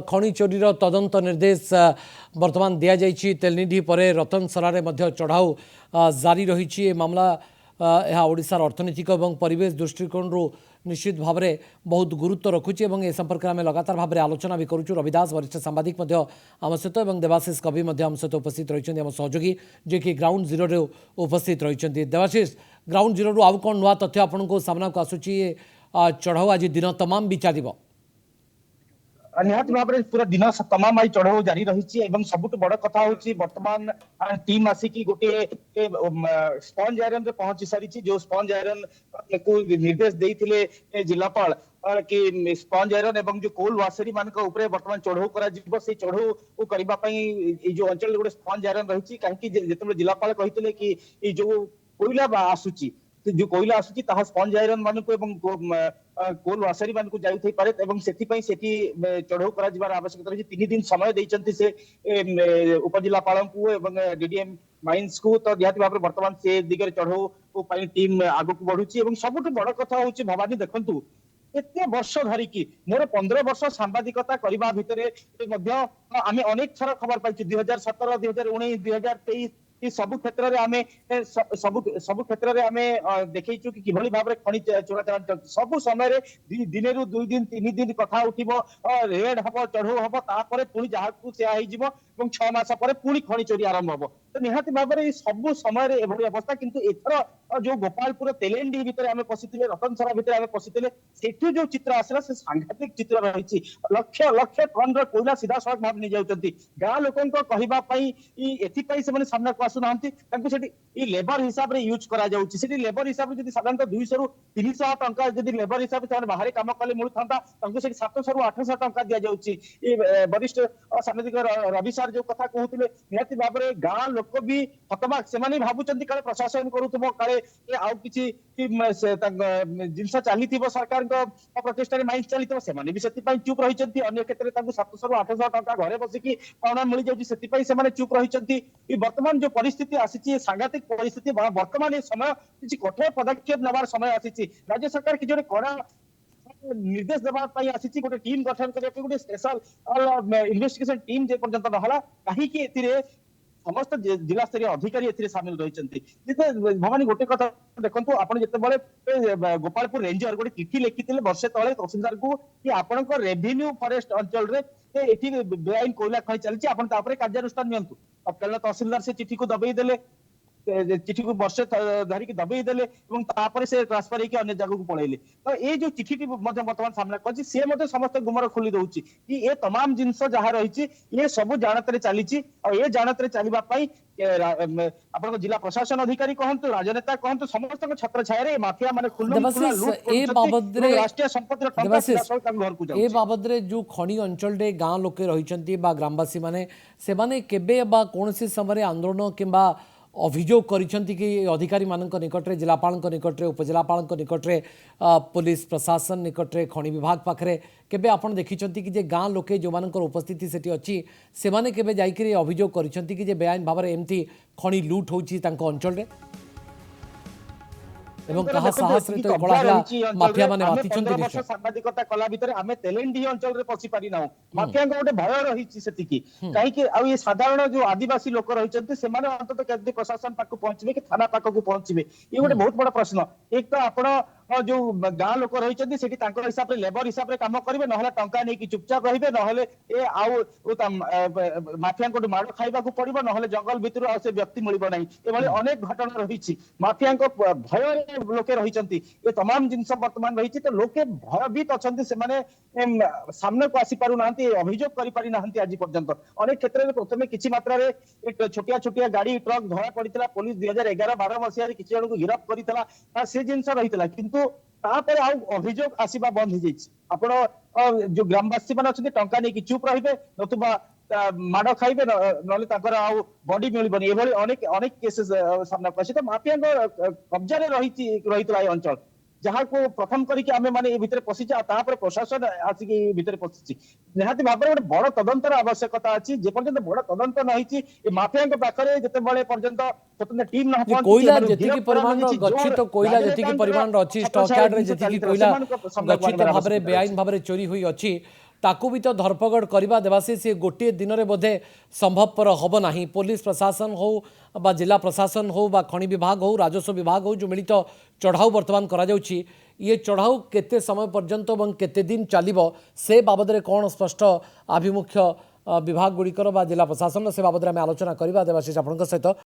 खनि चोरीर तदंत निर्देश वर्तमान दि जाइए। तेलनिधि पर रतनसरारे चढ़ाऊ जारी रही मामला यह ओडिशार अर्थनैतिक और परिवेश दृष्टिकोण निश्चित भाव में बहुत गुरुत्व रखुच्छे और ए संपर्क में आम लगातार भाव में आलोचना भी करुँ। रविदास वरिष्ठ सांबादिक आम सहित और देवाशीष कवि आम सहित उपस्थित रही आम सहयोगी जे कि ग्राउंड जीरो उपस्थित रही। देवाशीष, ग्राउंड जीरो आउ कौन नुआ तथ्य आपको सामना को आसूची चढ़ाऊ आज दिन तमाम भी चलो? निहाती भाव में पूरा दिन तमाम आई चढ़ाऊ जारी रही। सबुठ बड़ कथा हूँ बर्तमान टीम आसिकी गोटे स्पंज आयरन रे पहुंची सारी। जो स्पंज आयरन को निर्देश देते जिलापाल कि स्पंज आयरन एवं जो कोल वासरी मान बर्तमान चढ़ाऊ कर चढ़ाऊ करने जो अंचल गोटे स्पंज आयरन रही कहीं जो जिलापाल कहते कि जो कोईला आसूची जो कोईला आसूची ताहा स्पंज आयरन मान कोल वासरी मान जाई पारे चढ़ाऊ कर आवश्यकता रही। 3 दिन समय देते से उपजिलापाल को एवं डीडीएम माइंस को। तो निहाती भाव में बर्तमान से दिगरे चढ़ाऊ टीम आगु को बढ़ुची। सबुठ बड़ कथा हूँ भवानी देखंतु एते वर्ष धरिकी मोर 15 वर्ष सांबादिकता करबा भितरे आमे अनेक थर खबर पाइछि। 2017 2019 2023 सबु क्षेत्र रे आमे सबु क्षेत्र रे आमे देखैछु कि किभली भाव रे खनि चोराचालान सबु समय रे दिने रु 2 दिन 3 दिन कथा उठिबो रेड हबो चढ़ो हबो तापरे पुनी जहाकू से आइ जिवो एवं 6 मास परे पुनी खनि चोरी आरंभ हबो। तो निहाती भाव रे सबु समय रे एभली अवस्था। किंतु एथर जो गोपालपुर तेलेंडी भितरे आमे पसितिले रतनसरा भितरे आमे पसितिले सेठु जो चित्र आसला से सांघातिक चित्र रहिछि। लक्ष लक्ष टन र कोइला सीधा सड़क भाव नि जाउचंती। गां लोकन को कहिबा पई एथि पई से माने सामना को लेबर हिसाब रे यूज करा जाउची। सेठी लेबर हिसाब रे जदि साधारणतः 200 रु 300 टंका जदि लेबर हिसाब से बाहर काम कले मिलुथांता तांको सेठी 700 रु 800 टंका दिया जाउची। वरिष्ठ सांबादिक रवि सर जो कथा कहउतिले निहाती भाव रे गां लोक भी हतबाक से माने भाबुचंती काले प्रशासन करूथबो काले आउ किछि जिनस चलीथिबो सरकार को प्रचेष्टा रे माइंड चलीथिबो से माने भी सेति पई चुप रहिचंती। अन्य क्षेत्र रे तांको 700 रु 800 टंका घरे बसिकी पाउना मिल जाउची सेति पई से माने चुप रहिचंती। कि वर्तमान जो परिस्थिति आसी सांघातिक परिस्थिति वर्तमान समय किसी कठोर पदक्षेप नवार समय आसी। राज्य सरकार कि जो कड़ा निर्देश देवा आसी गोटे टीम गठन करने गोटे स्पेशल इन्वेस्टिगेशन टीम जे पर्यंत नहला कहीं समस्त जिला स्तरीय अधिकारी एथिरे शामिल रही। भवानी गोटे कथा देखो आप गोपालपुर रेंजर गोटे चिठी लिखिते वर्षे तले तहसीलदार को कि आपण रेवेन्यू फॉरेस्ट अंचल रे बेआईन कोयला खनि चलती आप कार्यानुष्ठान नियंतु। तहसीलदार से चिठी को दबई देले चिठी को वर्षे धरिकी दबई देले से ट्रांसफर होकर अन्य जगह को पलैले। तो ये जो चिठी बर्तमान सामना कर समस्त गुमर खोली दौची कि ये तमाम जिनस जहाँ रही ये सब जानत चली ये जानत चलने आप जिला प्रशासन अधिकारी कहतु राजनेता कहतु समस्त छत्र छाया माफिया माने राष्ट्रीय संपत्ति ए बाबद जो खनि अंचल गाँ लोके रही ग्रामवासी माने केबे कौन समय आंदोलन किंबा अभियोग करिसेंती कि अधिकारी मानक निकट में जिलापाल निकट में उपजिलापाल निकट में पुलिस प्रशासन निकट में खनि विभाग पाखे केबे आपण देखिछंती कि जे गाँ लोके जो मानकर उपस्थिति सेठी अछि से माने केबे जाइकरी अभियोग करिसेंती कि जे बेआईन भाव में एमती खनि लूट होछि तांको अंचल रे एवं कहा साहस रे तो बड़ा माफिया माने मातिचंती निश्चय सांबादिकता कला भितरे आमे तेलेंडी अंचल रे पसी पारि नाउ माफिया को गोटे भय रहिछि सेति कि काहे कि आ ये साधारण जो आदिवासी लोक रहिचंती से माने अंतत केते प्रशासन पाक पहुंचबे कि थाना पाक को पहुंचबे ये गोटे बहुत बड़ा प्रश्न। एक तो आपण जो गाँ लोक रही हिसाब से लेबर हिसाब से काम करेंगे ना टंका नहीं चुपचाप रही ना माफिया को माड़ खाइबा पड़ो ना जंगल भितर से व्यक्ति मिल ना ये अनेक घटना रही माफिया भय लोके रही ये तमाम जिनस बर्तमान रही। तो लोके भयभीत अच्छा से सामने को आसी पारु नाहंती अभियोग करि पारि नाहंती आज पर्यंत। अनेक क्षेत्र में प्रथम किसी मात्रा एक छोटिया छोटिया गाड़ी ट्रक धरा पड़ता पुलिस 2011-12 मसीह किसी जन को गिरफ्त करता से जिनस रही किंतु तापर अभियोग आसवा बंद हो जाइए। आपण जो ग्रामवासी मान अच्छा टंका नहीं चुप रही नतुबा माड़ खाइबे ना बॉडी मिलबनी ये अनेक अनेक केसेस सामना कर। तो माफिया कब्जा रही अंचल जहाँ को प्रथम करके आमे माने भितर पशिचा तापर प्रशासन आसिक भितर पशिची निहाती भाव में बड़ तदंतर आवश्यकता अच्छी। जे पर्यंत बड़ तदंत नहीं माफिया पाखे जिते बड़े पर्यंत स्वतंत्र टीम न कोयला जेतिकी परिमाण गच्छित कोयला जेतिकी परिमाण अछि स्टॉक यार्ड रे जेतिकी कोयला गच्छित भाव में बेआईन भाव में चोरी हुई अछि ताकू भी तो धरपकड़ करवा देवाशीष ये गोटे दिन में बोधे संभवपर हम ना पुलिस प्रशासन हो बा जिला प्रशासन हो बा खनि विभाग हो राजस्व विभाग हो जो मिलित चढ़ाऊ बर्तमान करा जाउछि ये चढ़ाऊ केते समय पर्यंत और केते दिन चलिबो से बाबद में कौन स्पष्ट आभिमुख्य विभाग गुड़िकर बा जिला प्रशासन से बाबद में आलोचना करवा देवाशीष आपन सहित